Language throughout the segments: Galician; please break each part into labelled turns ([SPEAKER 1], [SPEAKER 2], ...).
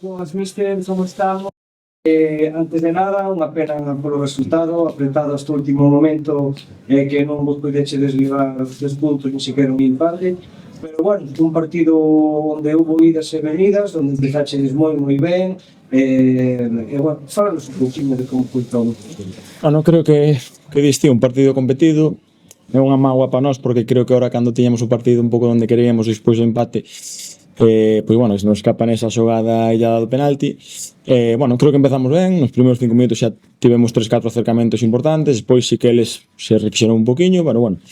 [SPEAKER 1] Pues, mister, ¿cómo estamos? Antes de nada, unha pena polo resultado, apretado hasta o último momento, que non vos pudeche desligar os 3 puntos, ni siquiera un empate. Pero bueno, un partido onde hubo idas e venidas, onde empezachedes moi ben, bueno, falanos un pouquinho de como foi todo.
[SPEAKER 2] Bueno, creo que diste un partido competido. É unha mágoa para nós porque creo que ahora cando tiñamos o partido un pouco onde queríamos despois do empate, pois bueno, se nos escapa nesa xogada illada do penalti. Bueno, creo que empezamos ben, nos primeiros 5 minutos xa tivemos 3-4 acercamentos importantes, despois sí que eles se refixeron un poquinho, pero bueno,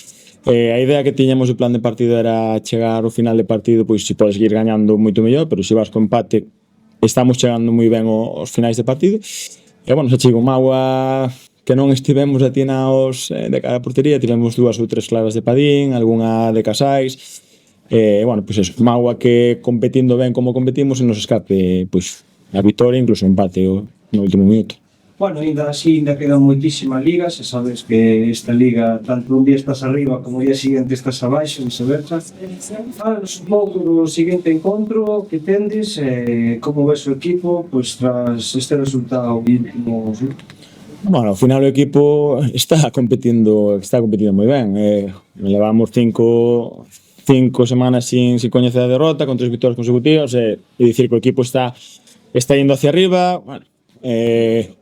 [SPEAKER 2] a idea que tiñamos do plan de partido era chegar ao final de partido, pois se podes seguir gañando moito mellor, pero se vas co empate estamos chegando moi ben aos finais de partido. E bueno, xa chego mágoa que non estivemos atinaos de cara a portería, tivemos 2 ou 3 claras de Padín, algunha de Casais. Bueno, pois eso, mágoa que competindo ben como competimos e nos escape pois a vitoria, incluso o empate no último minuto.
[SPEAKER 1] Bueno, ainda así, ainda quedan moitísimas ligas, e sabes que esta liga, tanto un día estás arriba como o día seguinte estás abaixo, viceversa. Falanos un pouco do seguinte encontro que tendes, como ves o equipo, pois tras este resultado último.
[SPEAKER 2] Bueno, ao final o equipo está competindo moi ben. Levamos 5 semanas sin coñecer a derrota, con 3 vitorias consecutivas, e dicir que o equipo está indo hacia arriba. Bueno,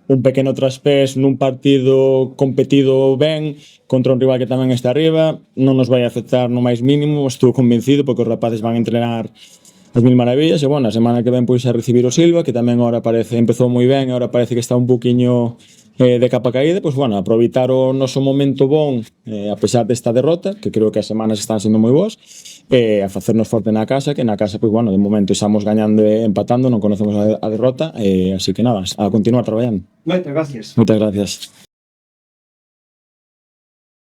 [SPEAKER 2] un pequeno traspés nun partido competido ben contra un rival que tamén está arriba non nos vai afectar no máis mínimo, estou convencido, porque os rapaces van a entrenar as mil maravillas. E bueno, a semana que ven pois a recibir o Silva, que tamén agora empezou moi ben e agora parece que está un poquinho de capa caída. Pois bueno, aproveitar o noso momento bon, a pesar desta derrota, que creo que as semanas están sendo moi boas, a facernos forte na casa, que na casa, pois bueno, de momento estamos gañando e empatando, non conocemos a derrota, así que nada, a continuar traballando.
[SPEAKER 1] Moitas gracias.
[SPEAKER 2] Moitas gracias.